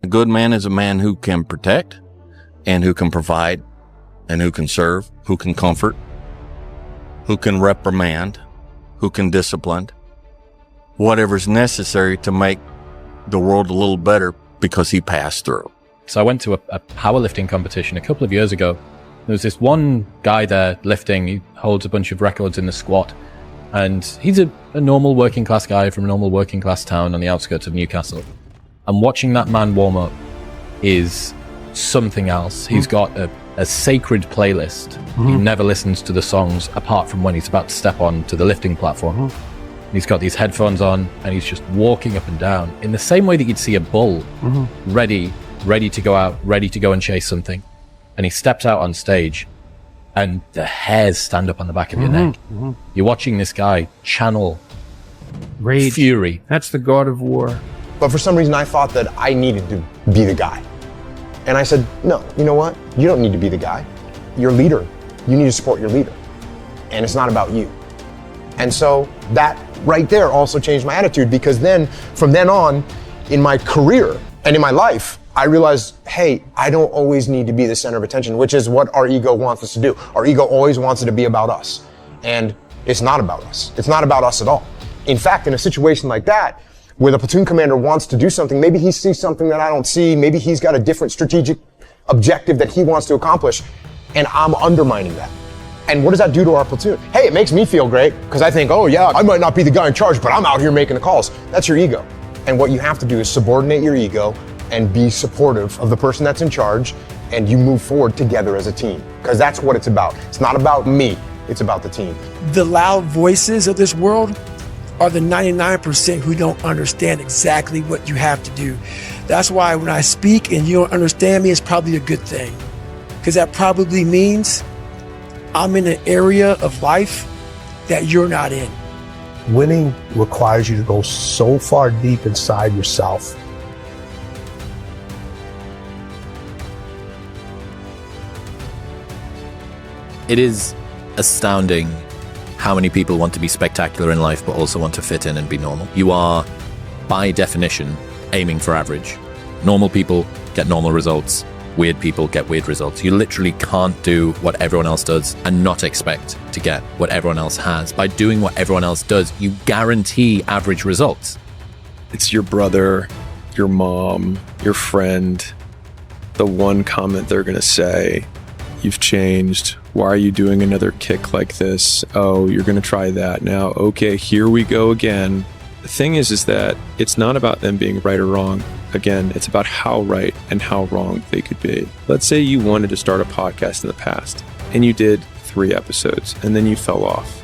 A good man is a man who can protect and who can provide and who can serve, who can comfort, who can reprimand, who can discipline, whatever's necessary to make the world a little better because he passed through. So I went to a powerlifting competition a couple of years ago. There was this one guy there lifting. He holds a bunch of records in the squat. And he's a normal working class guy from a normal working class town on the outskirts of Newcastle. And watching that man warm up is something else. He's got a sacred playlist. He never listens to the songs apart from when he's about to step on to the lifting platform. He's got these headphones on and he's just walking up and down in the same way that you'd see a bull ready to go out, ready to go and chase something. And he steps out on stage and the hairs stand up on the back of your neck. You're watching this guy channel rage, fury. That's the god of war. But for some reason I thought that I needed to be the guy. And I said, no, you know what? You don't need to be the guy. You're a leader. You need to support your leader. And it's not about you. And so that right there also changed my attitude, because then, from then on, in my career and in my life, I realized, hey, I don't always need to be the center of attention, which is what our ego wants us to do. Our ego always wants it to be about us. And it's not about us. It's not about us at all. In fact, in a situation like that, where the platoon commander wants to do something, maybe he sees something that I don't see, maybe he's got a different strategic objective that he wants to accomplish, and I'm undermining that. And what does that do to our platoon? Hey, it makes me feel great, because I think, oh yeah, I might not be the guy in charge, but I'm out here making the calls. That's your ego. And what you have to do is subordinate your ego and be supportive of the person that's in charge, and you move forward together as a team, because that's what it's about. It's not about me, it's about the team. The loud voices of this world are the 99% who don't understand exactly what you have to do. That's why when I speak and you don't understand me, it's probably a good thing, because that probably means I'm in an area of life that you're not in. Winning requires you to go so far deep inside yourself. It is astounding how many people want to be spectacular in life but also want to fit in and be normal. You are, by definition, aiming for average. Normal people get normal results. Weird people get weird results. You literally can't do what everyone else does and not expect to get what everyone else has. By doing what everyone else does, you guarantee average results. It's your brother, your mom, your friend, the one comment they're going to say, you've changed. Why are you doing another kick like this? Oh, you're going to try that now. Okay, here we go again. The thing is that it's not about them being right or wrong. Again, it's about how right and how wrong they could be. Let's say you wanted to start a podcast in the past and you did 3 episodes and then you fell off.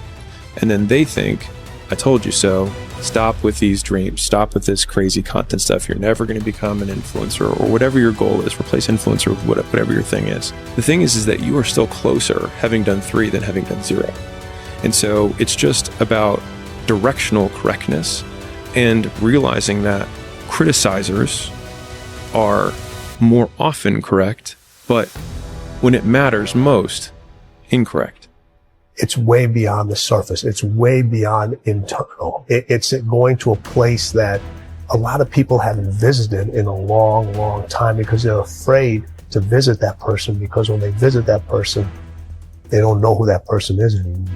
And then they think, I told you so. Stop with these dreams. Stop with this crazy content stuff. You're never going to become an influencer, or whatever your goal is. Replace influencer with whatever your thing is. The thing is that you are still closer having done 3 than having done 0. And so it's just about directional correctness and realizing that criticizers are more often correct, but when it matters most, incorrect. It's way beyond the surface. It's way beyond internal. It's going to a place that a lot of people haven't visited in a long, long time because they're afraid to visit that person, because when they visit that person, they don't know who that person is anymore.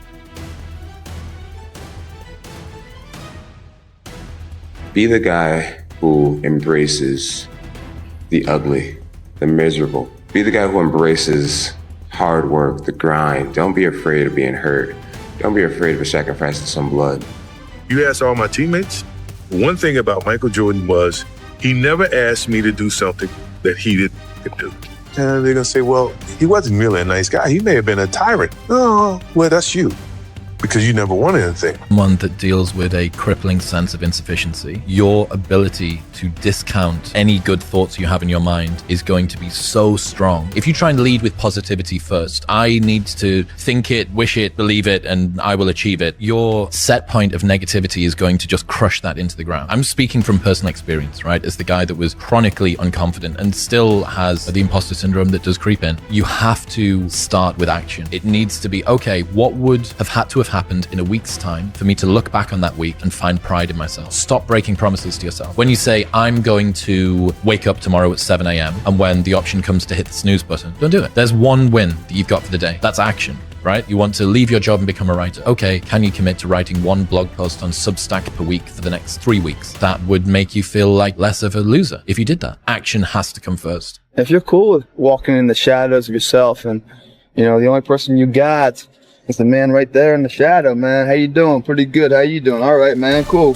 Be the guy who embraces the ugly, the miserable. Be the guy who embraces hard work, the grind. Don't be afraid of being hurt. Don't be afraid of sacrificing some blood. You ask all my teammates, one thing about Michael Jordan was he never asked me to do something that he didn't do. And they're gonna say, well, he wasn't really a nice guy. He may have been a tyrant. Oh, well, that's you, because you never wanted anything. One that deals with a crippling sense of insufficiency. Your ability to discount any good thoughts you have in your mind is going to be so strong. If you try and lead with positivity first, I need to think it, wish it, believe it, and I will achieve it. Your set point of negativity is going to just crush that into the ground. I'm speaking from personal experience, right? As the guy that was chronically unconfident and still has the imposter syndrome that does creep in. You have to start with action. It needs to be, okay, what would have had to have happened in a week's time for me to look back on that week and find pride in myself. Stop breaking promises to yourself. When you say, I'm going to wake up tomorrow at 7 a.m. and when the option comes to hit the snooze button, don't do it. There's one win that you've got for the day. That's action. Right? You want to leave your job and become a writer. Okay, can you commit to writing one blog post on Substack per week for the next 3 weeks? That would make you feel like less of a loser if you did that. Action has to come first. If you're cool with walking in the shadows of yourself and, the only person you got is the man right there in the shadow, man. How you doing? Pretty good. How you doing? All right, man. Cool.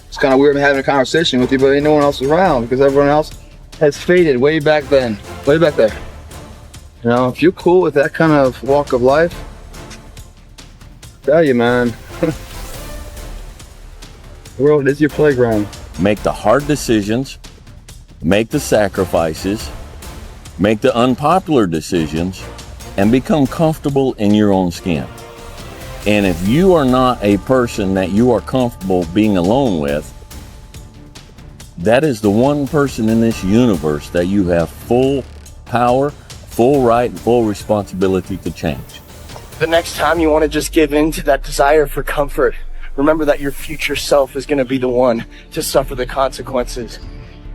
It's kind of weird having a conversation with you, but ain't no one else around because everyone else has faded way back then. Way back there. If you're cool with that kind of walk of life, I tell you, man, the world is your playground. Make the hard decisions, make the sacrifices, make the unpopular decisions, and become comfortable in your own skin. And if you are not a person that you are comfortable being alone with, that is the one person in this universe that you have full power, full right, and full responsibility to change. The next time you want to just give in to that desire for comfort, remember that your future self is going to be the one to suffer the consequences.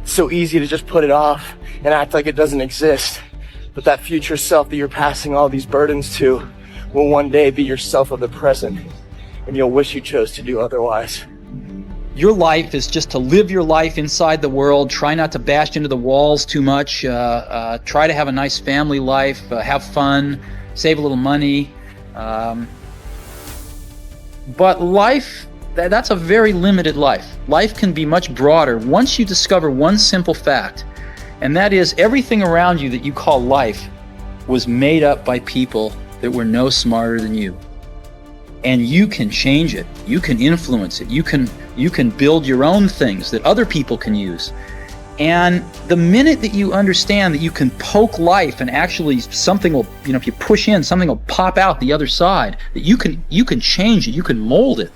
It's so easy to just put it off and act like it doesn't exist. But that future self that you're passing all these burdens to will one day be yourself of the present, and you'll wish you chose to do otherwise. Your life is just to live your life inside the world. Try not to bash into the walls too much. Try to have a nice family life, have fun, save a little money. But life, that's a very limited life. Life can be much broader once you discover one simple fact, and that is everything around you that you call life was made up by people that were no smarter than you. And you can change it. You can influence it. You can build your own things that other people can use. And the minute that you understand that you can poke life and actually something will, if you push in, something will pop out the other side, that you can change it, you can mold it.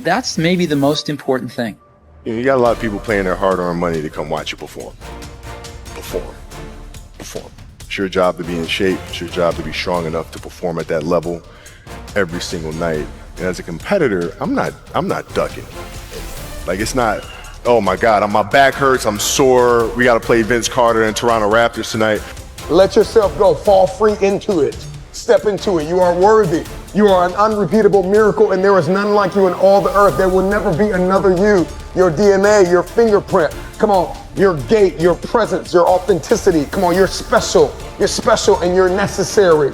That's maybe the most important thing. You got a lot of people paying their hard-earned money to come watch you perform. It's your job to be in shape. It's your job to be strong enough to perform at that level every single night. And as a competitor, I'm not ducking. Like, it's not, oh my God, my back hurts, I'm sore, we got to play Vince Carter and Toronto Raptors tonight. Let yourself go. Fall free into it. Step into it. You are worthy. You are an unrepeatable miracle, and there is none like you in all the earth. There will never be another you. Your DNA, your fingerprint. Come on. Your gait, your presence, your authenticity. Come on. You're special. You're special, and you're necessary.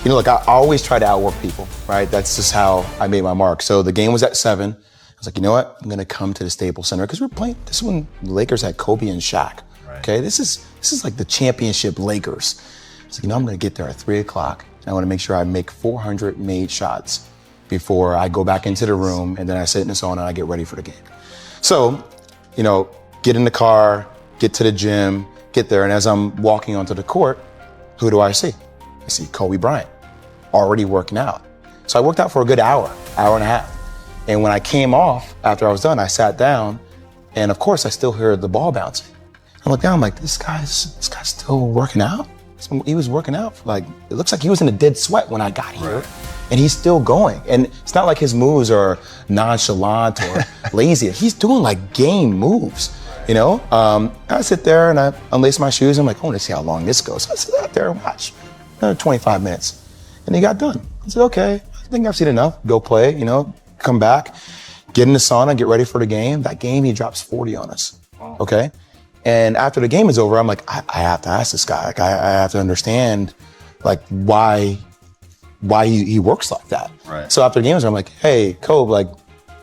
Look, I always try to outwork people, right? That's just how I made my mark. So the game was at 7. I was like, you know what? I'm going to come to the Staples Center because we're playing. This is when the Lakers had Kobe and Shaq. Right. Okay, this is like the championship Lakers. It's like, I'm going to get there at 3 o'clock. I want to make sure I make 400 made shots before I go back into the room, and then I sit in the sauna and I get ready for the game. So, get in the car, get to the gym, get there, and as I'm walking onto the court, who do I see? I see Kobe Bryant already working out. So I worked out for a good hour and a half. And when I came off, after I was done, I sat down, and of course I still heard the ball bouncing. I looked down, I'm like, this guy's still working out? He was working out for it looks like he was in a dead sweat when I got here. Right. And he's still going. And it's not like his moves are nonchalant or lazy. He's doing game moves, I sit there and I unlace my shoes. I'm like, I want to see how long this goes. So I sit out there and watch. Another 25 minutes. And he got done. I said, okay, I think I've seen enough. Go play, come back, get in the sauna, get ready for the game. That game, he drops 40 on us. Wow. Okay? And after the game is over, I'm like, I have to ask this guy. I have to understand, why he works like that. Right. So after the game is over, I'm like, hey, Kobe,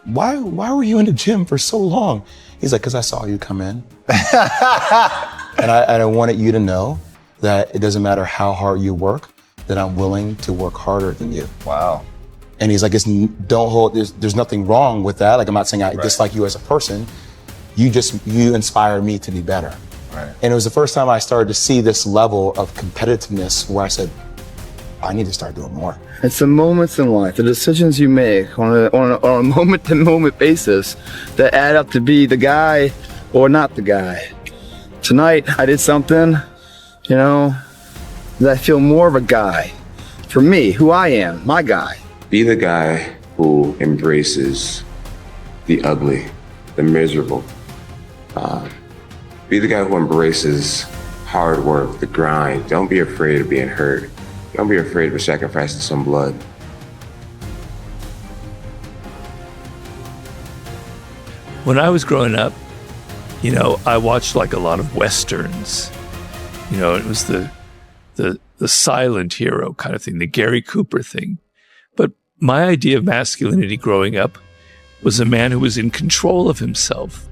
why were you in the gym for so long? He's like, because I saw you come in. And I wanted you to know that it doesn't matter how hard you work, that I'm willing to work harder than you. Wow. And he's like, there's nothing wrong with that. I'm not saying I dislike you as a person. You inspired me to be better. Right. And it was the first time I started to see this level of competitiveness where I said, I need to start doing more. It's the moments in life, the decisions you make on a moment-to-moment basis that add up to be the guy or not the guy. Tonight, I did something, that I feel more of a guy. for me, who I am, my guy. Be the guy who embraces the ugly, the miserable. Be the guy who embraces hard work, the grind. Don't be afraid of being hurt. Don't be afraid of sacrificing some blood. When I was growing up, I watched like a lot of Westerns. It was the silent hero kind of thing, the Gary Cooper thing. But my idea of masculinity growing up was a man who was in control of himself,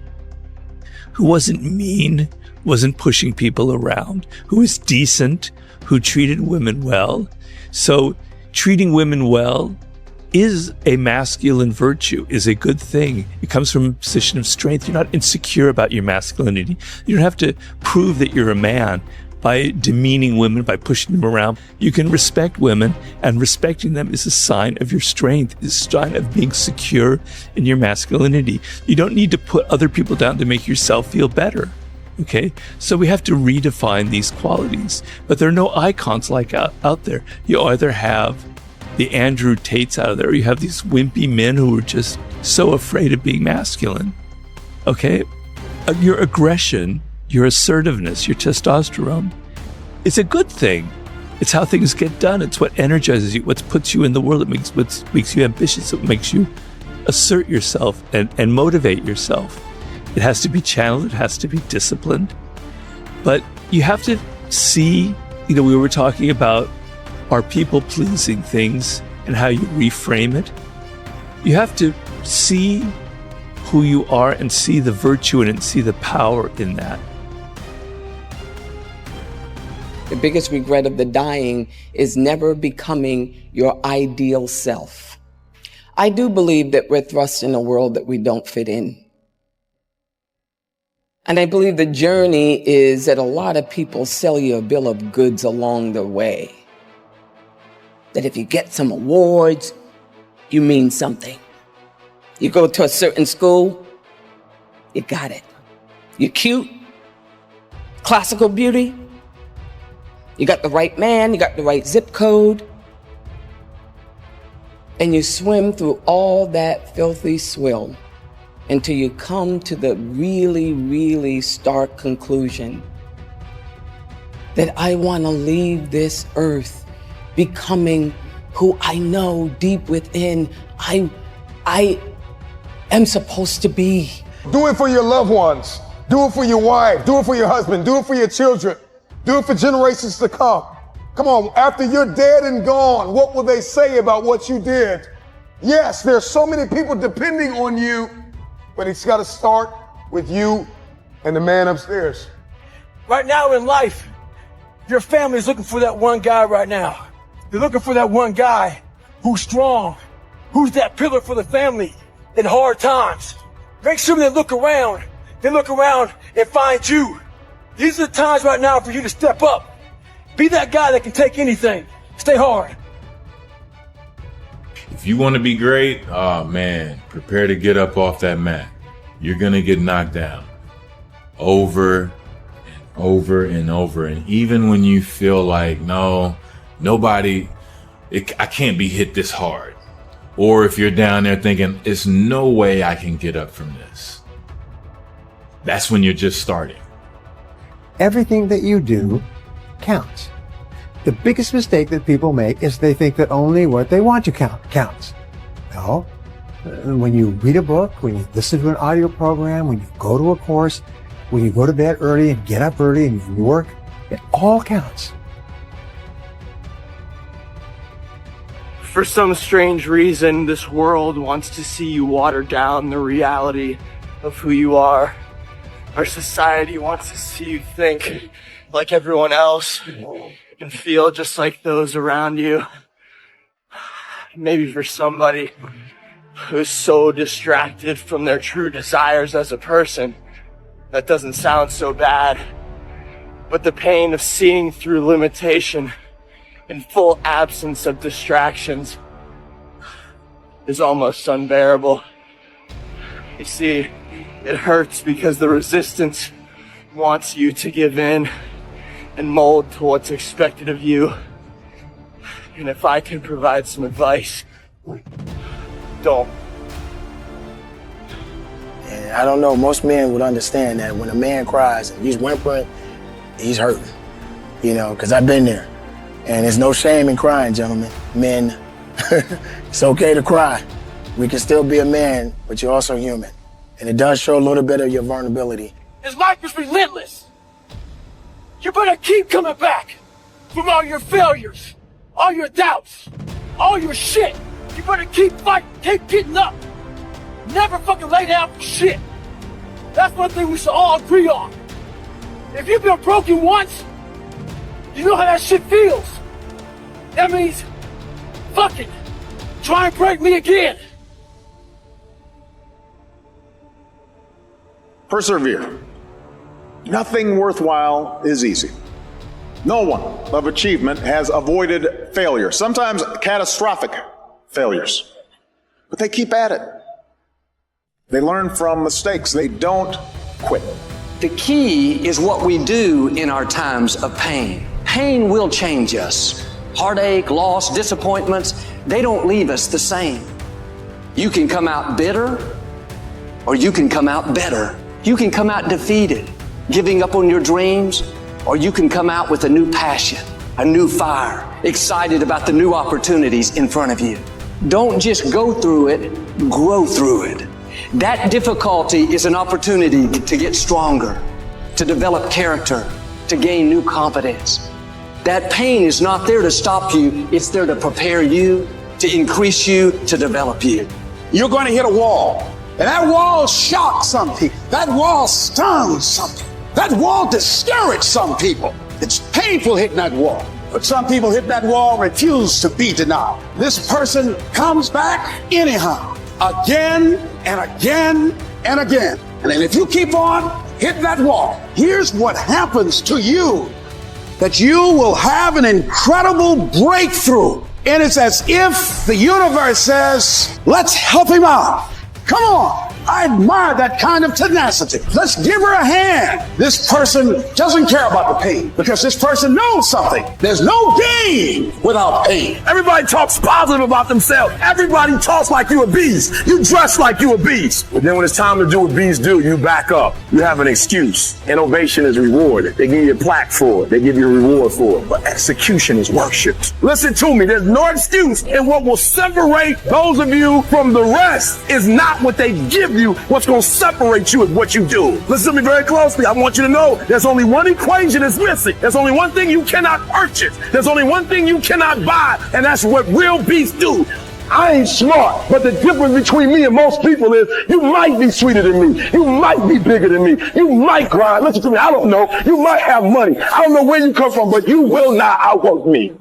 who wasn't mean, wasn't pushing people around, who was decent, who treated women well. So treating women well is a masculine virtue, is a good thing. It comes from a position of strength. You're not insecure about your masculinity. You don't have to prove that you're a man by demeaning women, by pushing them around. You can respect women, and respecting them is a sign of your strength, is a sign of being secure in your masculinity. You don't need to put other people down to make yourself feel better. Okay, so we have to redefine these qualities, but there are no icons like out there. You either have the Andrew Tates out of there, or you have these wimpy men who are just so afraid of being masculine. Okay, your aggression, your assertiveness, your testosterone, it's a good thing. It's how things get done. It's what energizes you, what puts you in the world. What makes you ambitious. It makes you assert yourself and motivate yourself. It has to be channeled. It has to be disciplined. But you have to see, we were talking about our people-pleasing things and how you reframe it. You have to see who you are and see the virtue in it and see the power in that. The biggest regret of the dying is never becoming your ideal self. I do believe that we're thrust in a world that we don't fit in. And I believe the journey is that a lot of people sell you a bill of goods along the way. That if you get some awards, you mean something. You go to a certain school, you got it. You're cute, classical beauty, you got the right man, you got the right zip code, and you swim through all that filthy swill until you come to the really, really stark conclusion that I want to leave this earth becoming who I know deep within I am supposed to be. Do it for your loved ones. Do it for your wife. Do it for your husband. Do it for your children. Do it for generations to come. Come on, after you're dead and gone, what will they say about what you did? Yes, there's so many people depending on you, but it's got to start with you and the man upstairs. Right now in life, your family is looking for that one guy right now. They're looking for that one guy who's strong, who's that pillar for the family in hard times. Make sure they look around and find you. These are the times right now for you to step up. Be that guy that can take anything. Stay hard. If you want to be great, oh man, prepare to get up off that mat. You're going to get knocked down over and over and over. And even when you feel like, I can't be hit this hard. Or if you're down there thinking, there's no way I can get up from this. That's when you're just starting. Everything that you do counts. The biggest mistake that people make is they think that only what they want to counts. No. When you read a book, when you listen to an audio program, when you go to a course, when you go to bed early and get up early and you work, it all counts. For some strange reason, this world wants to see you water down the reality of who you are. Our society wants to see you think like everyone else and feel just like those around you. Maybe for somebody who's so distracted from their true desires as a person, that doesn't sound so bad. But the pain of seeing through limitation in full absence of distractions is almost unbearable. You see, it hurts because the resistance wants you to give in and mold to what's expected of you. And if I can provide some advice, don't. And I don't know, most men would understand that when a man cries and he's whimpering, he's hurting. You know, because I've been there. And there's no shame in crying, gentlemen. Men, it's okay to cry. We can still be a man, but you're also human. And it does show a little bit of your vulnerability. His life is relentless. You better keep coming back from all your failures, all your doubts, all your shit. You better keep fighting, keep getting up. Never fucking lay down for shit. That's one thing we should all agree on. If you've been broken once, you know how that shit feels. That means, fuck it, try and break me again. Persevere. Nothing worthwhile is easy. No one of achievement has avoided failure, sometimes catastrophic failures. But they keep at it. They learn from mistakes. They don't quit. The key is what we do in our times of pain. Pain will change us. Heartache, loss, disappointments, they don't leave us the same. You can come out bitter, or you can come out better. You can come out defeated, giving up on your dreams, or you can come out with a new passion, a new fire, excited about the new opportunities in front of you. Don't just go through it, grow through it. That difficulty is an opportunity to get stronger, to develop character, to gain new confidence. That pain is not there to stop you, it's there to prepare you, to increase you, to develop you. You're going to hit a wall, and that wall shocks some people. That wall stuns some people. That wall discouraged some people. It's painful hitting that wall. But some people hit that wall, refuse to be denied. This person comes back anyhow, again and again and again. And then if you keep on hitting that wall, here's what happens to you. That you will have an incredible breakthrough. And it's as if the universe says, let's help him out. Come on. I admire that kind of tenacity. Let's give her a hand. This person doesn't care about the pain because this person knows something. There's no gain without pain. Everybody talks positive about themselves. Everybody talks like you a beast. You dress like you a beast. But then when it's time to do what beasts do, you back up. You have an excuse. Innovation is rewarded. They give you a plaque for it. They give you a reward for it. But execution is worshipped. Listen to me. There's no excuse. And what will separate those of you from the rest is not what they give you. What's going to separate you is what you do. Listen to me very closely. I want you to know there's only one equation that's missing. There's only one thing you cannot purchase. There's only one thing you cannot buy, and that's what real beasts do. I ain't smart, but the difference between me and most people is you might be sweeter than me. You might be bigger than me. You might grind. Listen to me. I don't know. You might have money. I don't know where you come from, but you will not outwork me.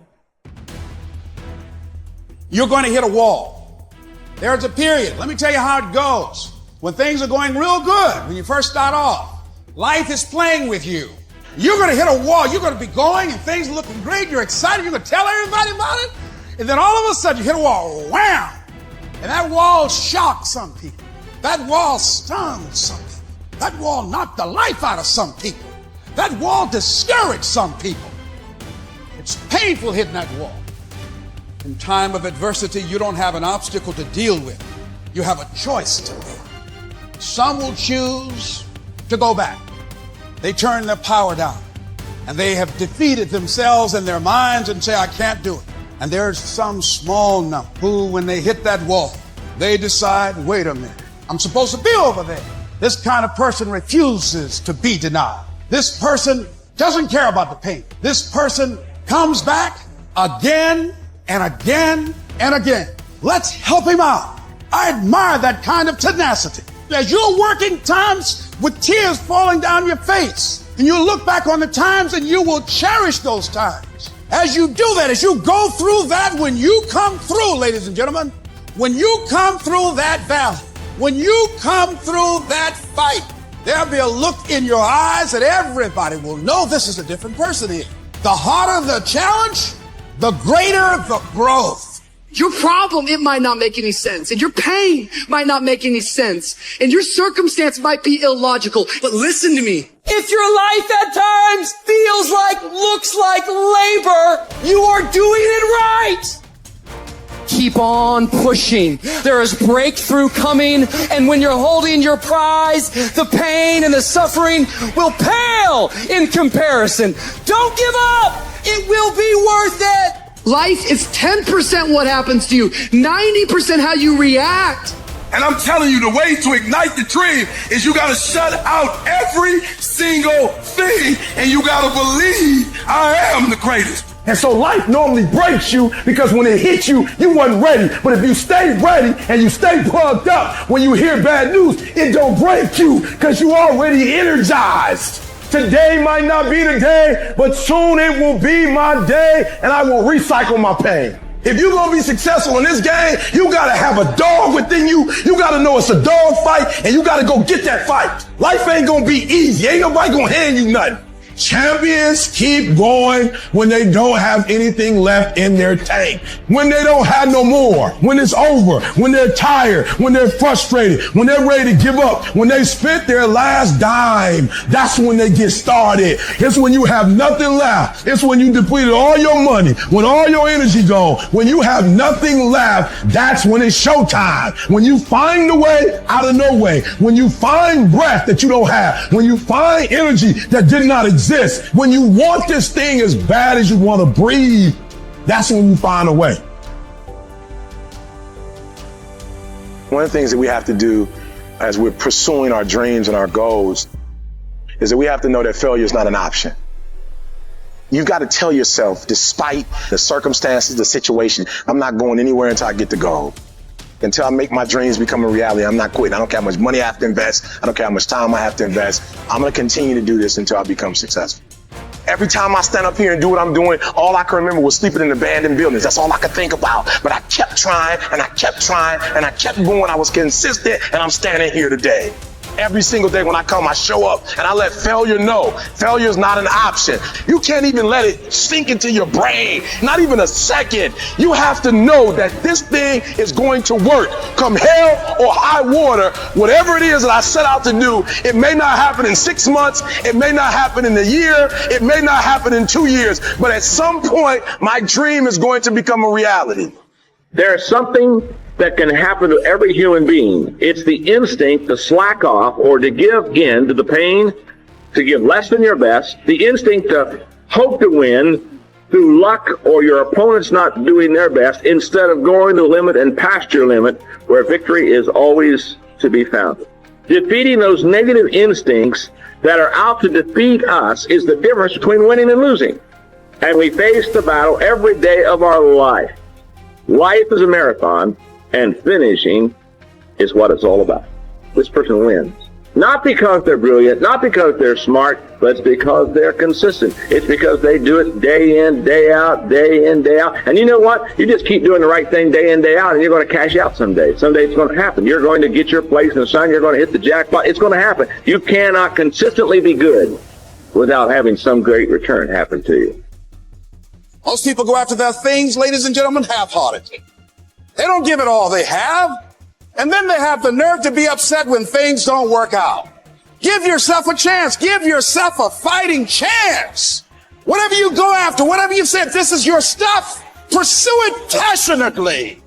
You're going to hit a wall. There's a period. Let me tell you how it goes. When things are going real good, when you first start off, life is playing with you. You're going to hit a wall. You're going to be going and things are looking great. You're excited. You're going to tell everybody about it. And then all of a sudden you hit a wall. Wham! And that wall shocked some people. That wall stunned some people. That wall knocked the life out of some people. That wall discouraged some people. It's painful hitting that wall. In time of adversity, you don't have an obstacle to deal with. You have a choice to make. Some will choose to go back. They turn their power down and they have defeated themselves in their minds and say, I can't do it. And there's some small number who, when they hit that wall, they decide, wait a minute, I'm supposed to be over there. This kind of person refuses to be denied. This person doesn't care about the pain. This person comes back again and again and again. Let's help him out. I admire that kind of tenacity. As you're working times with tears falling down your face, and you look back on the times and you will cherish those times. As you do that, as you go through that, when you come through, ladies and gentlemen, when you come through that valley, when you come through that fight, there'll be a look in your eyes that everybody will know this is a different person here. The harder the challenge, the greater the growth. Your problem, it might not make any sense. And your pain might not make any sense. And your circumstance might be illogical. But listen to me. If your life at times feels like, looks like labor, you are doing it right. Keep on pushing. There is breakthrough coming, and when you're holding your prize, the pain and the suffering will pale in comparison. Don't give up. It will be worth it. Life is 10% what happens to you, 90% how you react. And I'm telling you, the way to ignite the dream is you gotta shut out every single thing, and you gotta believe I am the greatest. And so life normally breaks you because when it hits you, you wasn't ready. But if you stay ready and you stay plugged up, when you hear bad news, it don't break you because you already energized. Today might not be the day, but soon it will be my day, and I will recycle my pain. If you're gonna be successful in this game, you gotta have a dog within you. You gotta know it's a dog fight, and you gotta go get that fight. Life ain't gonna be easy. Ain't nobody gonna hand you nothing. Champions keep going when they don't have anything left in their tank. When they don't have no more. When it's over. When they're tired. When they're frustrated. When they're ready to give up. When they spent their last dime. That's when they get started. It's when you have nothing left. It's when you depleted all your money. When all your energy gone. When you have nothing left. That's when it's showtime. When you find a way out of no way. When you find breath that you don't have. When you find energy that did not exist. When you want this thing as bad as you want to breathe, that's when you find a way. One of the things that we have to do as we're pursuing our dreams and our goals is that we have to know that failure is not an option. You've got to tell yourself, despite the circumstances, the situation, I'm not going anywhere until I get the goal. Until I make my dreams become a reality, I'm not quitting. I don't care how much money I have to invest. I don't care how much time I have to invest. I'm going to continue to do this until I become successful. Every time I stand up here and do what I'm doing, all I can remember was sleeping in abandoned buildings. That's all I could think about. But I kept trying, and I kept trying, and I kept going. I was consistent, and I'm standing here today. Every single day when I come, I show up and I let failure know. Failure is not an option. You can't even let it sink into your brain, not even a second. You have to know that this thing is going to work. Come hell or high water, whatever it is that I set out to do, it may not happen in 6 months, it may not happen in a year, it may not happen in 2 years, but at some point, my dream is going to become a reality. There's something that can happen to every human being. It's the instinct to slack off or to give in to the pain, to give less than your best, the instinct to hope to win through luck or your opponent's not doing their best instead of going the limit and past your limit where victory is always to be found. Defeating those negative instincts that are out to defeat us is the difference between winning and losing. And we face the battle every day of our life. Life is a marathon, and finishing is what it's all about. This person wins. Not because they're brilliant, not because they're smart, but it's because they're consistent. It's because they do it day in, day out, day in, day out. And you know what? You just keep doing the right thing day in, day out, and you're going to cash out someday. Someday it's going to happen. You're going to get your place in the sun. You're going to hit the jackpot. It's going to happen. You cannot consistently be good without having some great return happen to you. Most people go after their things, ladies and gentlemen, half-heartedly. They don't give it all they have. And then they have the nerve to be upset when things don't work out. Give yourself a chance. Give yourself a fighting chance. Whatever you go after, whatever you say, if this is your stuff, pursue it passionately.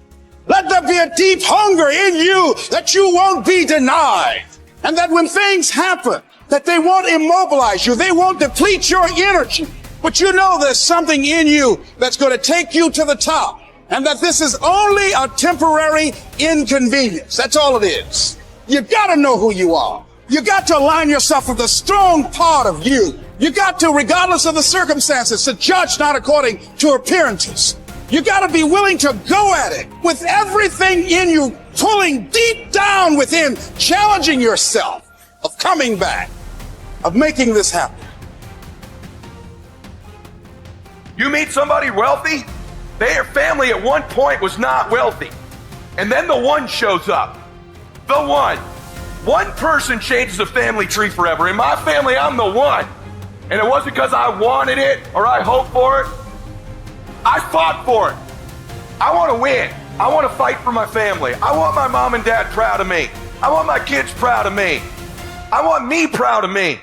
Let there be a deep hunger in you that you won't be denied. And that when things happen, that they won't immobilize you. They won't deplete your energy. But you know there's something in you that's going to take you to the top. And that this is only a temporary inconvenience. That's all it is. You got to know who you are. You got to align yourself with the strong part of you. You got to, regardless of the circumstances, to judge not according to appearances. You got to be willing to go at it with everything in you, pulling deep down within, challenging yourself, of coming back, of making this happen. You meet somebody wealthy? Their family at one point was not wealthy. And then the one shows up. The one. One person changes a family tree forever. In my family, I'm the one. And it wasn't because I wanted it or I hoped for it. I fought for it. I want to win. I want to fight for my family. I want my mom and dad proud of me. I want my kids proud of me. I want me proud of me.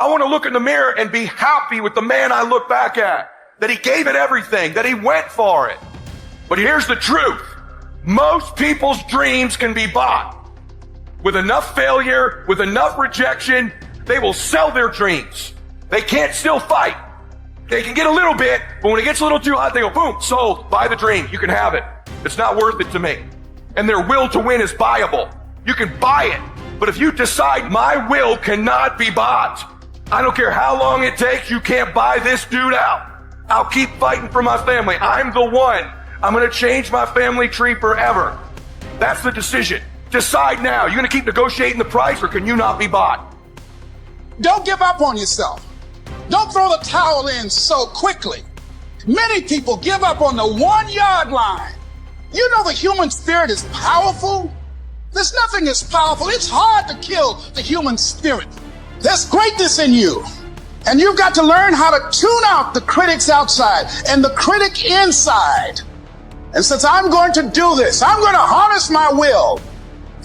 I want to look in the mirror and be happy with the man I look back at, that he gave it everything, that he went for it. But here's the truth. Most people's dreams can be bought. With enough failure, with enough rejection, they will sell their dreams. They can't still fight. They can get a little bit, but when it gets a little too hot, they go, boom, sold, buy the dream. You can have it. It's not worth it to me. And their will to win is buyable. You can buy it. But if you decide my will cannot be bought, I don't care how long it takes, you can't buy this dude out. I'll keep fighting for my family. I'm the one. I'm going to change my family tree forever. That's the decision. Decide now. You're going to keep negotiating the price, or can you not be bought? Don't give up on yourself. Don't throw the towel in so quickly. Many people give up on the 1-yard line. You know the human spirit is powerful. There's nothing as powerful. It's hard to kill the human spirit. There's greatness in you. And you've got to learn how to tune out the critics outside and the critic inside. And since I'm going to do this, I'm going to harness my will.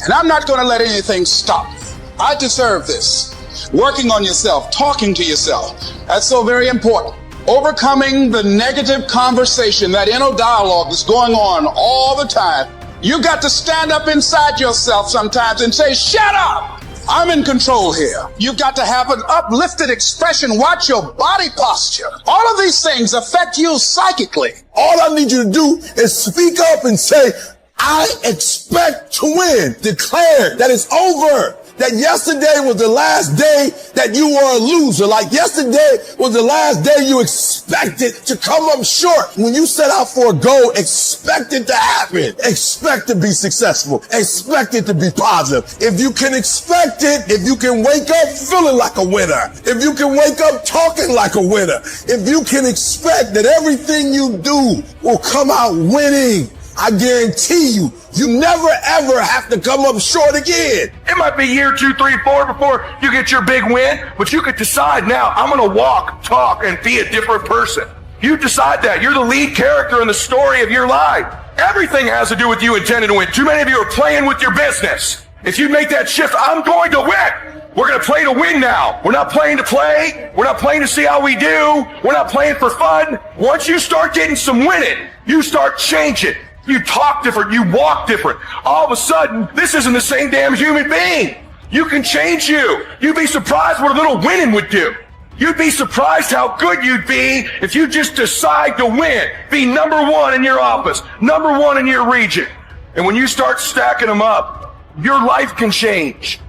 And I'm not going to let anything stop me. I deserve this. Working on yourself, talking to yourself. That's so very important. Overcoming the negative conversation, that inner dialogue that's going on all the time. You got to stand up inside yourself sometimes and say, shut up! I'm in control here. You've got to have an uplifted expression. Watch your body posture. All of these things affect you psychically. All I need you to do is speak up and say, I expect to win. Declare that it's over. That yesterday was the last day that you were a loser. Like yesterday was the last day you expected to come up short. When you set out for a goal, expect it to happen. Expect to be successful. Expect it to be positive. If you can expect it, if you can wake up feeling like a winner, if you can wake up talking like a winner, if you can expect that everything you do will come out winning, I guarantee you, you never ever have to come up short again. It might be year 2, 3, 4 before you get your big win, but you could decide now, I'm going to walk, talk, and be a different person. You decide that. You're the lead character in the story of your life. Everything has to do with you intending to win. Too many of you are playing with your business. If you make that shift, I'm going to win. We're going to play to win now. We're not playing to play. We're not playing to see how we do. We're not playing for fun. Once you start getting some winning, you start changing. You talk different. You walk different. All of a sudden, this isn't the same damn human being. You can change you. You'd be surprised what a little winning would do. You'd be surprised how good you'd be if you just decide to win. Be number 1 in your office, number 1 in your region. And when you start stacking them up, your life can change.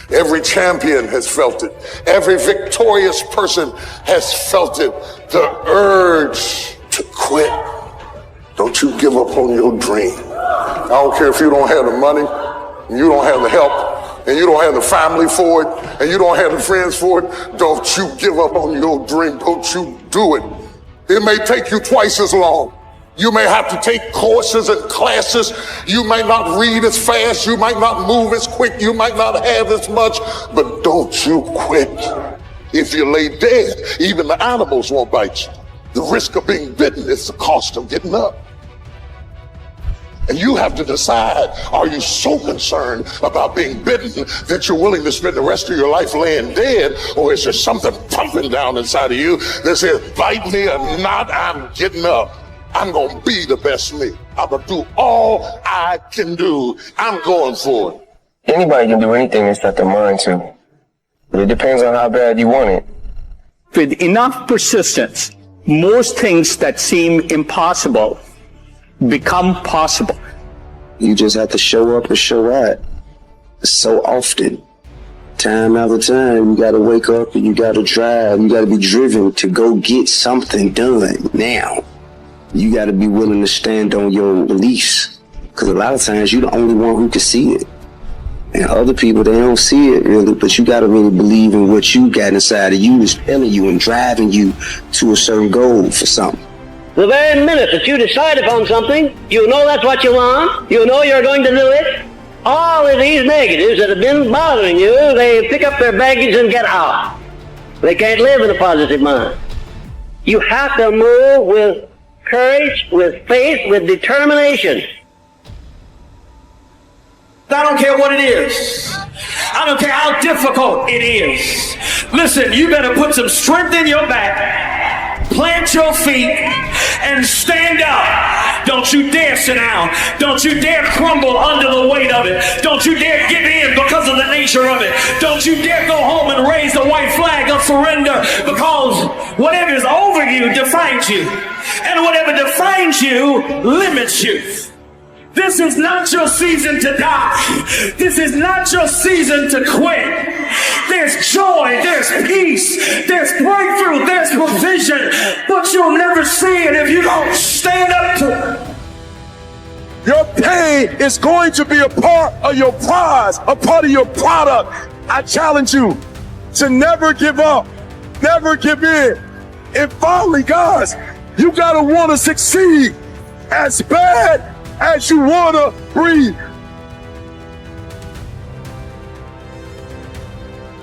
Every champion has felt it. Every victorious person has felt it. The urge to quit. Don't you give up on your dream. I don't care if you don't have the money, and you don't have the help, and you don't have the family for it, and you don't have the friends for it. Don't you give up on your dream. Don't you do it. It may take you twice as long. You may have to take courses and classes. You might not read as fast. You might not move as quick. You might not have as much, but don't you quit. If you lay dead, even the animals won't bite you. The risk of being bitten is the cost of getting up. And you have to decide, are you so concerned about being bitten that you're willing to spend the rest of your life laying dead? Or is there something pumping down inside of you that says, bite me or not, I'm getting up. I'm going to be the best me. I'm going to do all I can do. I'm going for it. Anybody can do anything they set their mind to. But it depends on how bad you want it. With enough persistence, most things that seem impossible become possible. You just have to show up and show out. So often, time after time, you got to wake up and you got to drive. You got to be driven to go get something done now. You got to be willing to stand on your beliefs, because a lot of times you're the only one who can see it. And other people, they don't see it really, but you got to really believe in what you got inside of you is telling you and driving you to a certain goal for something. The very minute that you decide upon something, you know that's what you want, you know you're going to do it. All of these negatives that have been bothering you, they pick up their baggage and get out. They can't live in a positive mind. You have to move with courage, with faith, with determination. I don't care what it is. I don't care how difficult it is. Listen, you better put some strength in your back, plant your feet, and stand up. Don't you dare sit down. Don't you dare crumble under the weight of it. Don't you dare give in because of the nature of it. Don't you dare go home and raise the white flag of surrender, because whatever is over you defines you. And whatever defines you limits you. This is not your season to die. This is not your season to quit. There's joy, there's peace, there's breakthrough, there's provision, but you'll never see it if you don't stand up to it. Your pain is going to be a part of your prize, a part of your product. I challenge you to never give up, never give in. And finally, guys, you gotta wanna succeed as bad as you wanna breathe.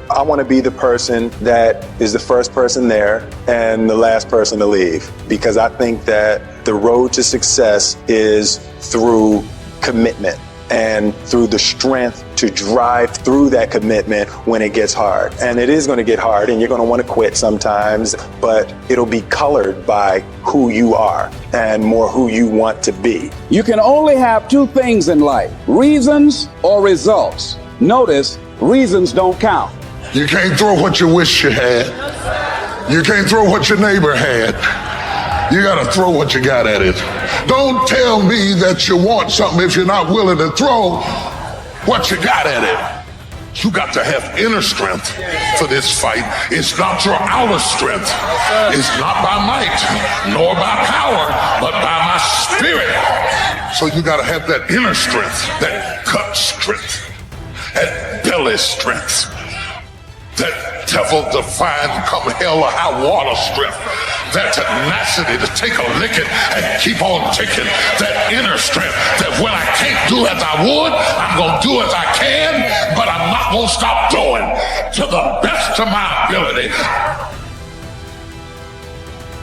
I want to be the person that is the first person there and the last person to leave, because I think that the road to success is through commitment and through the strength to drive through that commitment when it gets hard. And it is going to get hard and you're going to want to quit sometimes, but it'll be colored by who you are and more who you want to be. You can only have two things in life: reasons or results. Notice, reasons don't count. You can't throw what you wish you had. You can't throw what your neighbor had. You gotta throw what you got at it. Don't tell me that you want something if you're not willing to throw what you got at it. You got to have inner strength for this fight. It's not your outer strength. It's not by might, nor by power, but by my spirit. So you gotta have that inner strength, that gut strength, that belly strength, that devil-defying come hell or high water strength, that tenacity to take a licking and keep on ticking, that inner strength that when I can't do as I would, I'm going to do as I can, but I'm not going to stop doing to the best of my ability.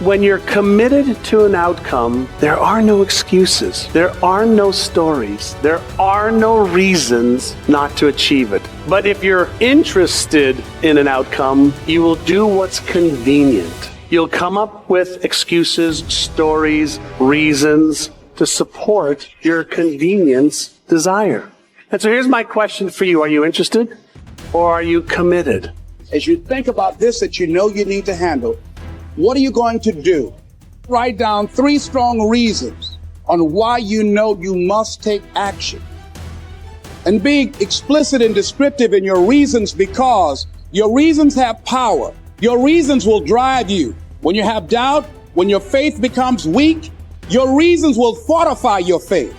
When you're committed to an outcome, there are no excuses. There are no stories. There are no reasons not to achieve it. But if you're interested in an outcome, you will do what's convenient. You'll come up with excuses, stories, reasons to support your convenience desire. And so here's my question for you. Are you interested or are you committed? As you think about this that you know you need to handle, what are you going to do? Write down 3 strong reasons on why you know you must take action. And be explicit and descriptive in your reasons, because your reasons have power. Your reasons will drive you. When you have doubt, when your faith becomes weak, your reasons will fortify your faith.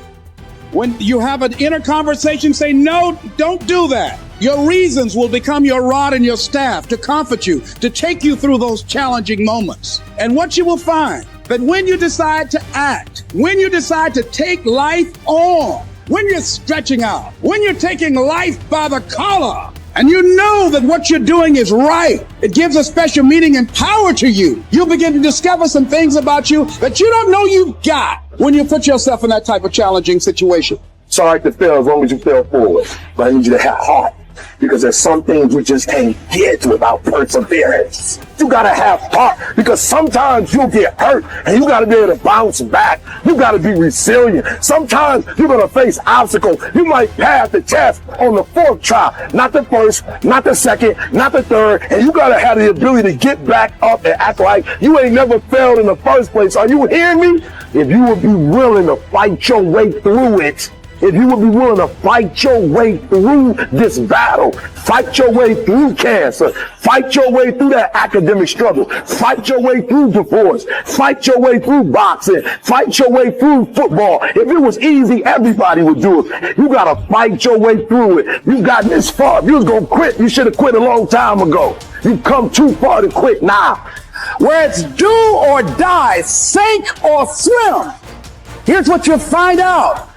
When you have an inner conversation, say, no, don't do that. Your reasons will become your rod and your staff to comfort you, to take you through those challenging moments. And what you will find, that when you decide to act, when you decide to take life on, when you're stretching out, when you're taking life by the collar, and you know that what you're doing is right, it gives a special meaning and power to you. You'll begin to discover some things about you that you don't know you've got when you put yourself in that type of challenging situation. It's all right to fail as long as you fail forward, but I need you to have heart, because there's some things you just can't get without perseverance. You gotta have heart, because sometimes you'll get hurt and you gotta be able to bounce back. You gotta be resilient. Sometimes you're gonna face obstacles. You might pass the test on the 4th try, not the 1st, not the 2nd, not the 3rd, and you gotta have the ability to get back up and act like you ain't never failed in the first place. Are you hearing me? If you would be willing to fight your way through it, if you would be willing to fight your way through this battle, fight your way through cancer, fight your way through that academic struggle, fight your way through divorce, fight your way through boxing, fight your way through football. If it was easy, everybody would do it. You gotta fight your way through it. You got this far. If you was gonna quit, you should have quit a long time ago. You've come too far to quit now. Where it's do or die, sink or swim. Here's what you'll find out.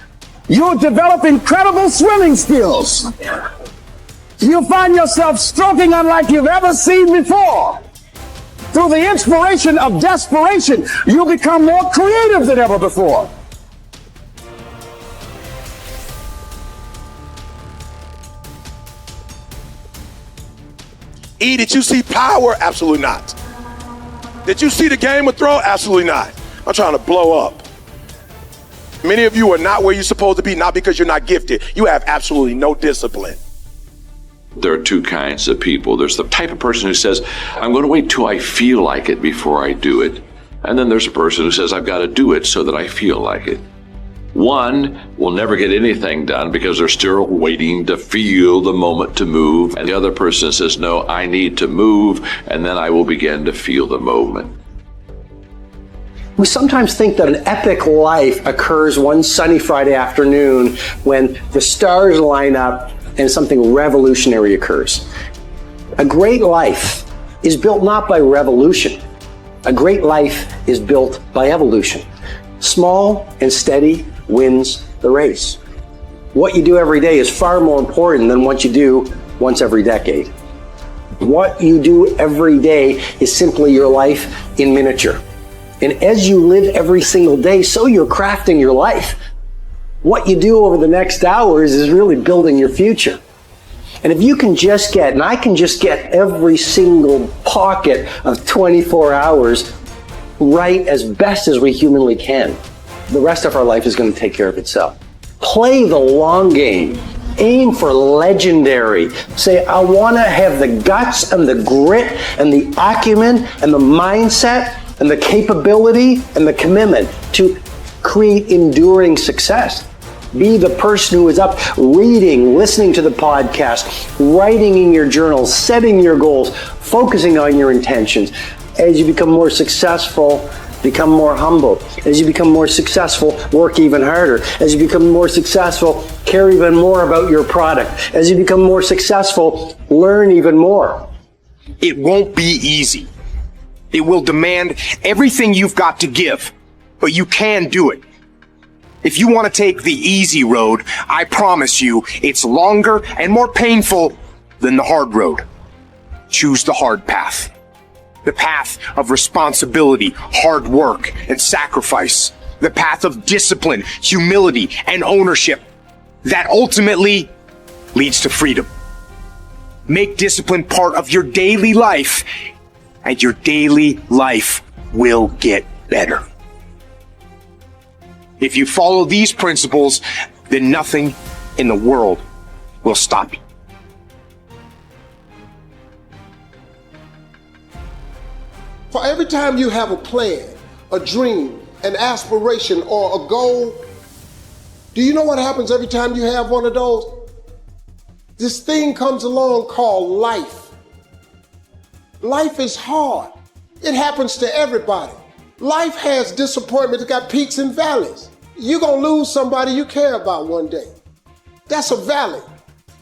You'll develop incredible swimming skills. You'll find yourself stroking unlike you've ever seen before. Through the inspiration of desperation, you'll become more creative than ever before. E, did you see Power? Absolutely not. Did you see the Game of Thrones? Absolutely not. I'm trying to blow up. Many of you are not where you're supposed to be, not because you're not gifted. You have absolutely no discipline. There are two kinds of people. There's the type of person who says, I'm going to wait till I feel like it before I do it. And then there's a person who says, I've got to do it so that I feel like it. One will never get anything done because they're still waiting to feel the moment to move. And the other person says, no, I need to move, and then I will begin to feel the moment. We sometimes think that an epic life occurs one sunny Friday afternoon when the stars line up and something revolutionary occurs. A great life is built not by revolution. A great life is built by evolution. Small and steady wins the race. What you do every day is far more important than what you do once every decade. What you do every day is simply your life in miniature. And as you live every single day, so you're crafting your life. What you do over the next hours is really building your future. And if you can just get, and I can just get every single pocket of 24 hours right as best as we humanly can, the rest of our life is going to take care of itself. Play the long game. Aim for legendary. Say, I want to have the guts and the grit and the acumen and the mindset and the capability and the commitment to create enduring success. Be the person who is up reading, listening to the podcast, writing in your journal, setting your goals, focusing on your intentions. As you become more successful, become more humble. As you become more successful, work even harder. As you become more successful, care even more about your product. As you become more successful, learn even more. It won't be easy. It will demand everything you've got to give, but you can do it. If you want to take the easy road, I promise you it's longer and more painful than the hard road. Choose the hard path. The path of responsibility, hard work, and sacrifice. The path of discipline, humility, and ownership. That ultimately leads to freedom. Make discipline part of your daily life, and your daily life will get better. If you follow these principles, then nothing in the world will stop you. For every time you have a plan, a dream, an aspiration, or a goal, do you know what happens every time you have one of those? This thing comes along called life. Life is hard. It happens to everybody. Life has disappointment. It's got peaks and valleys. You're going to lose somebody you care about one day. That's a valley.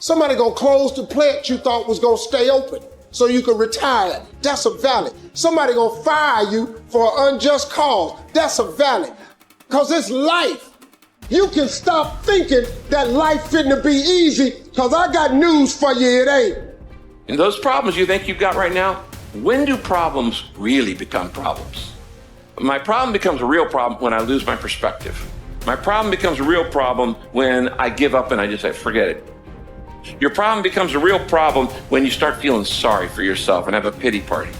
Somebody going to close the plant you thought was going to stay open so you can retire. That's a valley. Somebody going to fire you for an unjust cause. That's a valley. Because it's life. You can stop thinking that life fitting to be easy, because I got news for you, it ain't. And those problems you think you've got right now, when do problems really become problems? My problem becomes a real problem when I lose my perspective. My problem becomes a real problem when I give up and I just say, forget it. Your problem becomes a real problem when you start feeling sorry for yourself and have a pity party.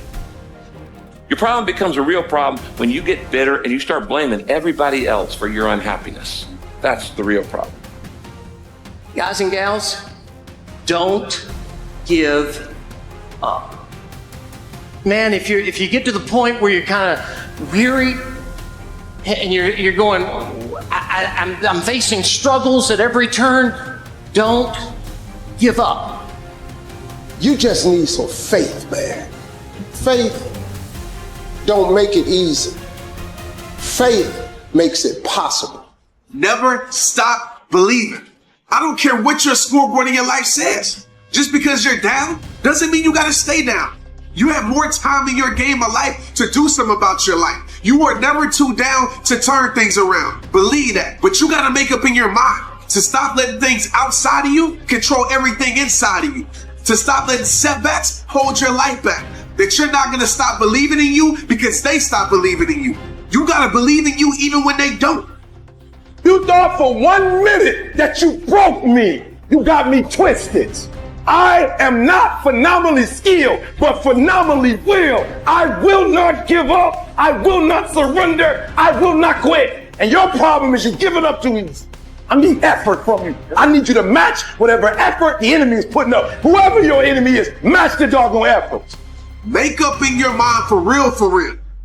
Your problem becomes a real problem when you get bitter and you start blaming everybody else for your unhappiness. That's the real problem. Guys and gals, don't give up. Man, if you get to the point where you're kind of weary and you're going, I'm facing struggles at every turn, don't give up. You just need some faith, man. Faith don't make it easy. Faith makes it possible. Never stop believing. I don't care what your scoreboard in your life says. Just because you're down doesn't mean you gotta stay down. You have more time in your game of life to do something about your life. You are never too down to turn things around. Believe that. But you gotta make up in your mind to stop letting things outside of you control everything inside of you. To stop letting setbacks hold your life back. That you're not gonna stop believing in you because they stop believing in you. You gotta believe in you even when they don't. You thought for 1 minute that you broke me. You got me twisted. I am not phenomenally skilled, but phenomenally willed. I will not give up. I will not surrender. I will not quit. And your problem is you're giving up too easy. I need effort from you. I need you to match whatever effort the enemy is putting up. Whoever your enemy is, match the doggone effort. Make up in your mind for real,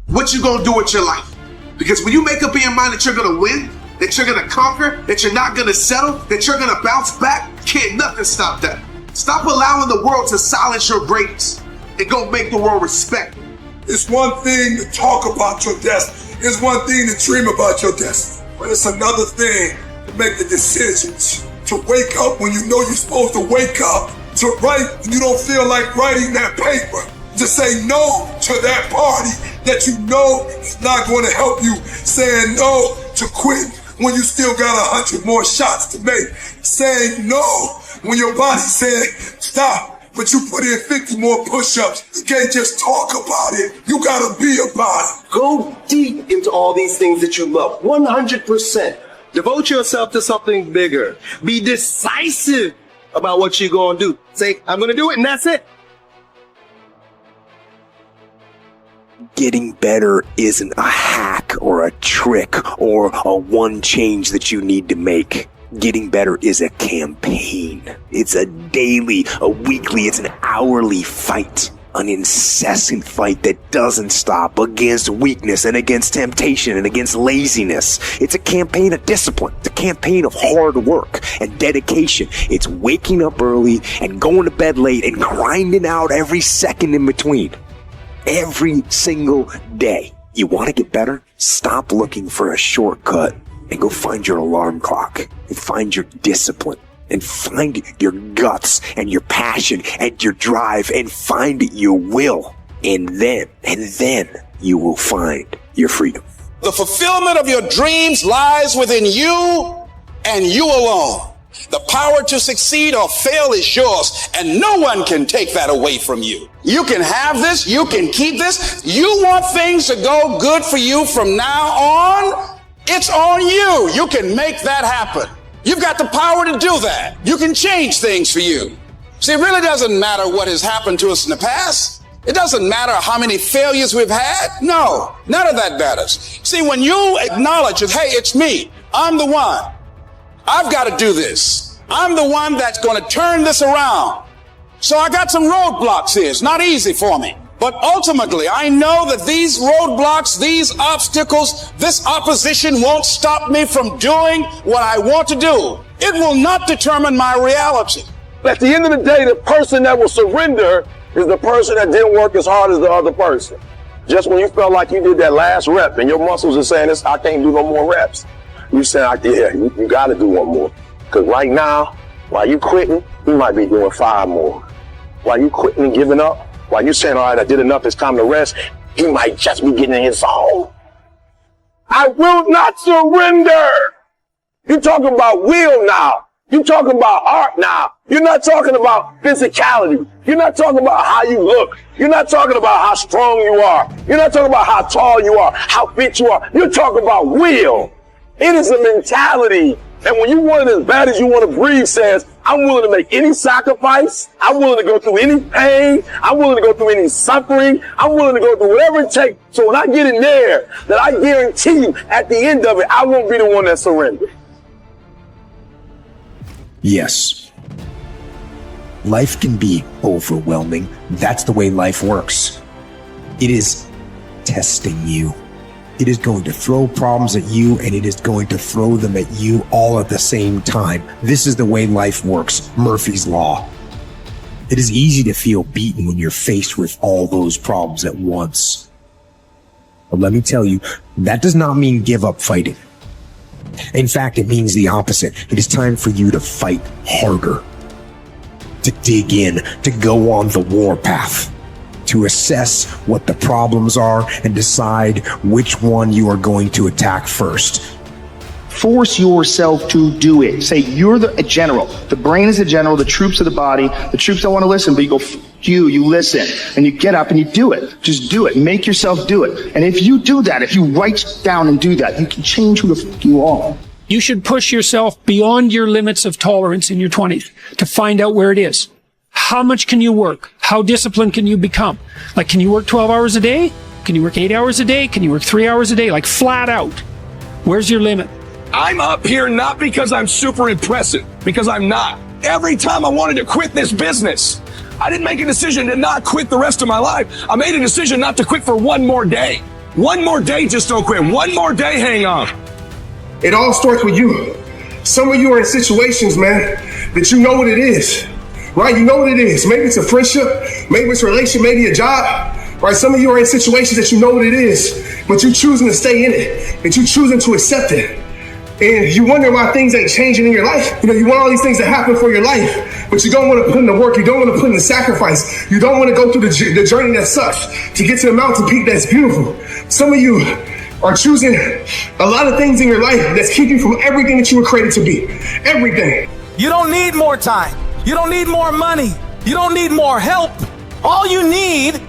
what you gonna do with your life. Because when you make up in your mind that you're gonna win, that you're gonna conquer, that you're not gonna settle, that you're gonna bounce back, can't nothing stop that. Stop allowing the world to silence your greatness and go make the world respect you. It's one thing to talk about your destiny. It's one thing to dream about your destiny. But it's another thing to make the decisions, to wake up when you know you're supposed to wake up, to write when you don't feel like writing that paper, to say no to that party that you know is not going to help you, saying no to quit when you still got 100 more shots to make, saying no when your body said stop, but you put in 50 more push-ups. You can't just talk about it. You gotta be about it. Go deep into all these things that you love, 100%. Devote yourself to something bigger. Be decisive about what you're gonna do. Say, I'm gonna do it, and that's it. Getting better isn't a hack or a trick or a one change that you need to make. Getting better is a campaign. It's a daily, a weekly, it's an hourly fight. An incessant fight that doesn't stop against weakness and against temptation and against laziness. It's a campaign of discipline. It's a campaign of hard work and dedication. It's waking up early and going to bed late and grinding out every second in between. Every single day. You want to get better? Stop looking for a shortcut and go find your alarm clock and find your discipline and find your guts and your passion and your drive and find your will. And then you will find your freedom. The fulfillment of your dreams lies within you and you alone. The power to succeed or fail is yours, and no one can take that away from you. You can have this, you can keep this. You want things to go good for you from now on? It's on you. You can make that happen. You've got the power to do that. You can change things for you. See, it really doesn't matter what has happened to us in the past. It doesn't matter how many failures we've had. No, none of that matters. See, when you acknowledge that, hey, it's me, I'm the one. I've got to do this. I'm the one that's going to turn this around. So I got some roadblocks here. It's not easy for me. But ultimately, I know that these roadblocks, these obstacles, this opposition won't stop me from doing what I want to do. It will not determine my reality. At the end of the day, the person that will surrender is the person that didn't work as hard as the other person. Just when you felt like you did that last rep and your muscles are saying, I can't do no more reps. You say, yeah, you got to do one more. Because right now, while you quitting, you might be doing 5 more. While you quitting and giving up, while you saying, all right, I did enough, it's time to rest, he might just be getting in his zone. I will not surrender. You're talking about will now. You're talking about art now. You're not talking about physicality. You're not talking about how you look. You're not talking about how strong you are. You're not talking about how tall you are, how fit you are. You're talking about will. It is a mentality. And when you want it as bad as you want to breathe, says, I'm willing to make any sacrifice. I'm willing to go through any pain. I'm willing to go through any suffering. I'm willing to go through whatever it takes. So when I get in there, that I guarantee you at the end of it, I won't be the one that surrenders. Yes. Life can be overwhelming. That's the way life works. It is testing you. It is going to throw problems at you, and it is going to throw them at you all at the same time. This is the way life works. Murphy's Law. It is easy to feel beaten when you're faced with all those problems at once. But let me tell you, that does not mean give up fighting. In fact, it means the opposite. It is time for you to fight harder, to dig in, to go on the warpath, to assess what the problems are and decide which one you are going to attack first. Force yourself to do it. Say you're a general. The brain is a general. The troops are the body. The troops don't want to listen, but you go, you listen. And you get up and you do it. Just do it. Make yourself do it. And if you do that, if you write down and do that, you can change who the fuck you are. You should push yourself beyond your limits of tolerance in your 20s to find out where it is. How much can you work? How disciplined can you become? Like, can you work 12 hours a day? Can you work 8 hours a day? Can you work 3 hours a day? Like, flat out. Where's your limit? I'm up here not because I'm super impressive, because I'm not. Every time I wanted to quit this business, I didn't make a decision to not quit the rest of my life. I made a decision not to quit for one more day. One more day, just don't quit. One more day, hang on. It all starts with you. Some of you are in situations, man, that you know what it is, right? You know what it is. Maybe it's a friendship, maybe it's a relationship, maybe a job, right? Some of you are in situations that you know what it is, but you're choosing to stay in it, and you're choosing to accept it. And you wonder why things ain't changing in your life. You know, you want all these things to happen for your life, but you don't want to put in the work. You don't want to put in the sacrifice. You don't want to go through the journey that sucks to get to the mountain peak that's beautiful. Some of you are choosing a lot of things in your life that's keeping you from everything that you were created to be. Everything. You don't need more time. You don't need more money. You don't need more help. All you need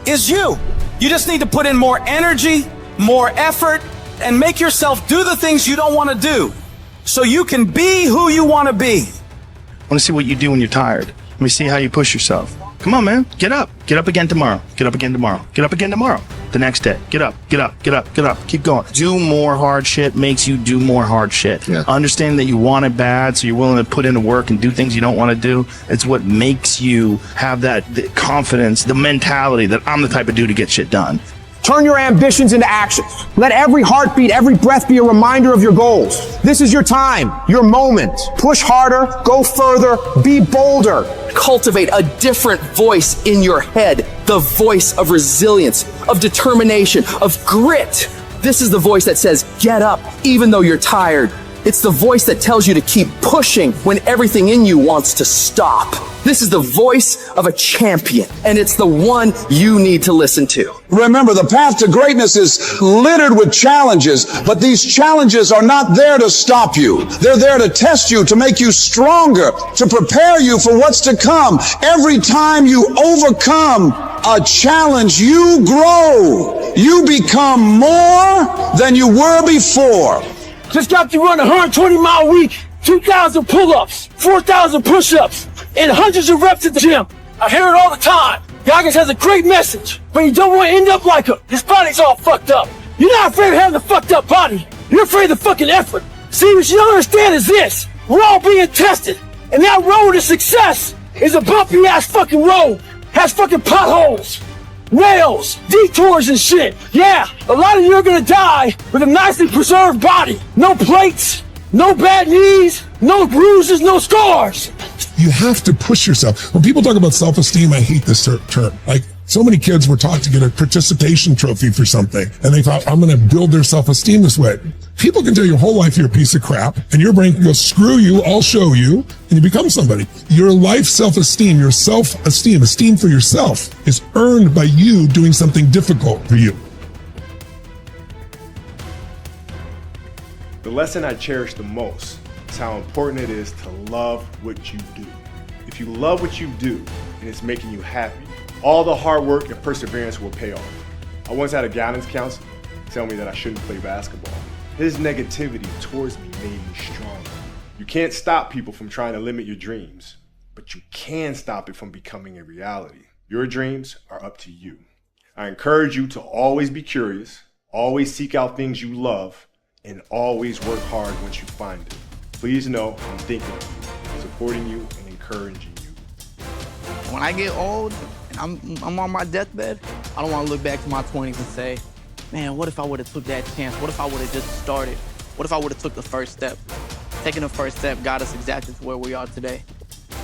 is you. You just need to put in more energy, more effort, and make yourself do the things you don't want to do so you can be who you want to be. I want to see what you do when you're tired. Let me see how you push yourself. Come on, man. Get up. Get up again tomorrow. Get up again tomorrow. Get up again tomorrow. The next day. Get up. Get up. Get up. Get up. Keep going. Do more hard shit makes you do more hard shit. Yeah. Understand that you want it bad, so you're willing to put into work and do things you don't want to do. It's what makes you have the confidence, the mentality that I'm the type of dude to get shit done. Turn your ambitions into action. Let every heartbeat, every breath be a reminder of your goals. This is your time, your moment. Push harder, go further, be bolder. Cultivate a different voice in your head, the voice of resilience, of determination, of grit. This is the voice that says, get up, even though you're tired. It's the voice that tells you to keep pushing when everything in you wants to stop. This is the voice of a champion, and it's the one you need to listen to. Remember, the path to greatness is littered with challenges, but these challenges are not there to stop you. They're there to test you, to make you stronger, to prepare you for what's to come. Every time you overcome a challenge, you grow. You become more than you were before. Just got to run a 120-mile week, 2,000 pull-ups, 4,000 push-ups, and hundreds of reps at the gym. I hear it all the time. Goggins has a great message, but you don't want to end up like him. His body's all fucked up. You're not afraid of having a fucked up body. You're afraid of the fucking effort. See, what you don't understand is this. We're all being tested, and that road to success is a bumpy-ass fucking road. Has fucking potholes, rails, detours and shit. Yeah, a lot of you are gonna die with a nicely preserved body. No plates, no bad knees, no bruises, no scars. You have to push yourself. When people talk about self-esteem, I hate this term. Like, so many kids were taught to get a participation trophy for something, and they thought, I'm going to build their self-esteem this way. People can tell your whole life you're a piece of crap, and your brain can go, screw you, I'll show you, and you become somebody. Your life self-esteem, your self-esteem, esteem for yourself, is earned by you doing something difficult for you. The lesson I cherish the most is how important it is to love what you do. If you love what you do and it's making you happy, all the hard work and perseverance will pay off. I once had a guidance counselor tell me that I shouldn't play basketball. His negativity towards me made me stronger. You can't stop people from trying to limit your dreams, but you can stop it from becoming a reality. Your dreams are up to you. I encourage you to always be curious, always seek out things you love, and always work hard once you find it. Please know I'm thinking of you, supporting you, and encouraging you. When I get old and I'm on my deathbed, I don't want to look back to my 20s and say, man, what if I would have took that chance? What if I would have just started? What if I would have took the first step? Taking the first step got us exactly to where we are today.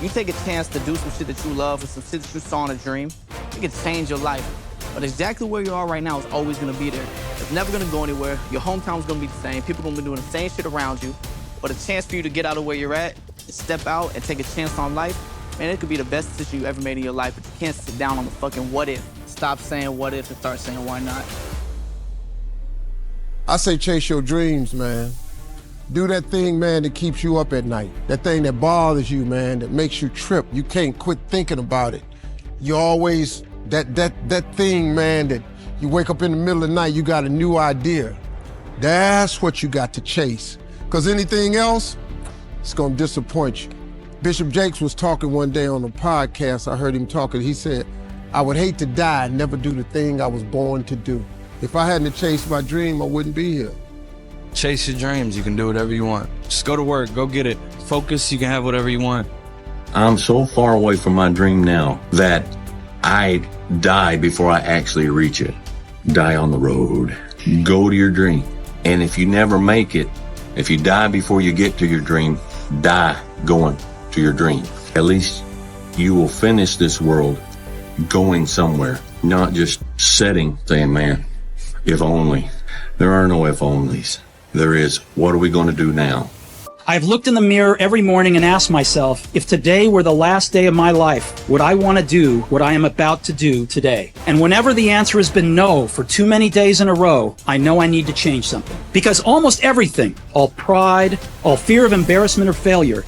You take a chance to do some shit that you love or some shit that you saw in a dream, it can change your life. But exactly where you are right now is always gonna be there. It's never gonna go anywhere. Your hometown's gonna be the same. People gonna be doing the same shit around you. But a chance for you to get out of where you're at, step out and take a chance on life, man, it could be the best decision you ever made in your life, but you can't sit down on the fucking what if. Stop saying what if and start saying why not. I say chase your dreams, man. Do that thing, man, that keeps you up at night. That thing that bothers you, man, that makes you trip. You can't quit thinking about it. You always, that thing, man, that you wake up in the middle of the night, you got a new idea. That's what you got to chase. Because anything else, it's gonna disappoint you. Bishop Jakes was talking one day on a podcast. I heard him talking. He said, I would hate to die and never do the thing I was born to do. If I hadn't chased my dream, I wouldn't be here. Chase your dreams. You can do whatever you want. Just go to work. Go get it. Focus. You can have whatever you want. I'm so far away from my dream now that I die before I actually reach it. Die on the road. Go to your dream. And if you never make it, if you die before you get to your dream, die going to your dream. At least you will finish this world going somewhere, not just sitting saying, man, if only. There are no if onlys. There is, what are we going to do now? I've looked in the mirror every morning and asked myself, if today were the last day of my life, would I want to do what I am about to do today? And whenever the answer has been no for too many days in a row, I know I need to change something. Because almost everything, all pride, all fear of embarrassment or failure.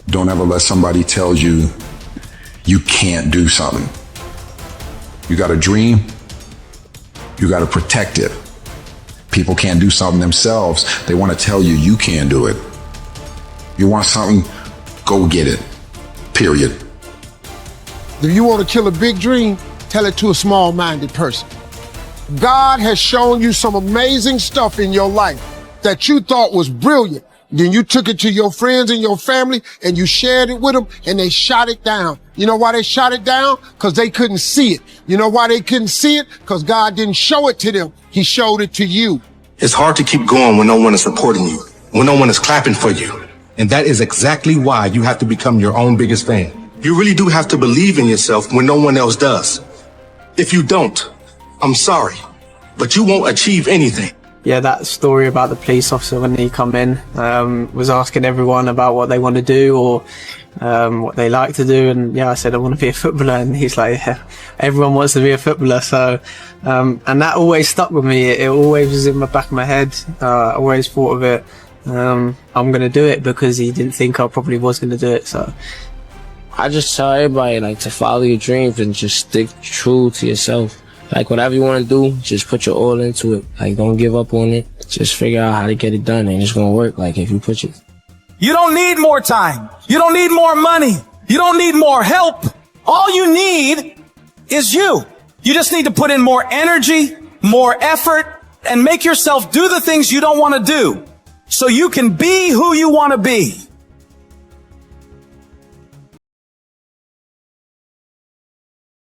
Don't ever let somebody tell you you can't do something. You got a dream, you got to protect it. People can't do something themselves. They want to tell you you can't do it. You want something, go get it. Period. If you want to kill a big dream, tell it to a small-minded person. God has shown you some amazing stuff in your life that you thought was brilliant. Then you took it to your friends and your family and you shared it with them and they shot it down. You know why they shot it down? Because they couldn't see it. You know why they couldn't see it? Because God didn't show it to them. He showed it to you. It's hard to keep going when no one is supporting you, when no one is clapping for you. And that is exactly why you have to become your own biggest fan. You really do have to believe in yourself when no one else does. If you don't, I'm sorry, but you won't achieve anything. Yeah, that story about the police officer when he come in, was asking everyone about what they want to do or what they like to do. And yeah, I said, I want to be a footballer. And he's like, yeah, everyone wants to be a footballer. So, and that always stuck with me. It always was in the back of my head. I always thought of it. I'm going to do it because he didn't think I probably was going to do it. So I just tell everybody, like, to follow your dreams and just stick true to yourself. Like, whatever you want to do, just put your all into it. Like, don't give up on it. Just figure out how to get it done, and it's gonna work. Like, if you put your... You don't need more time. You don't need more money. You don't need more help. All you need is you. You just need to put in more energy, more effort, and make yourself do the things you don't want to do so you can be who you want to be.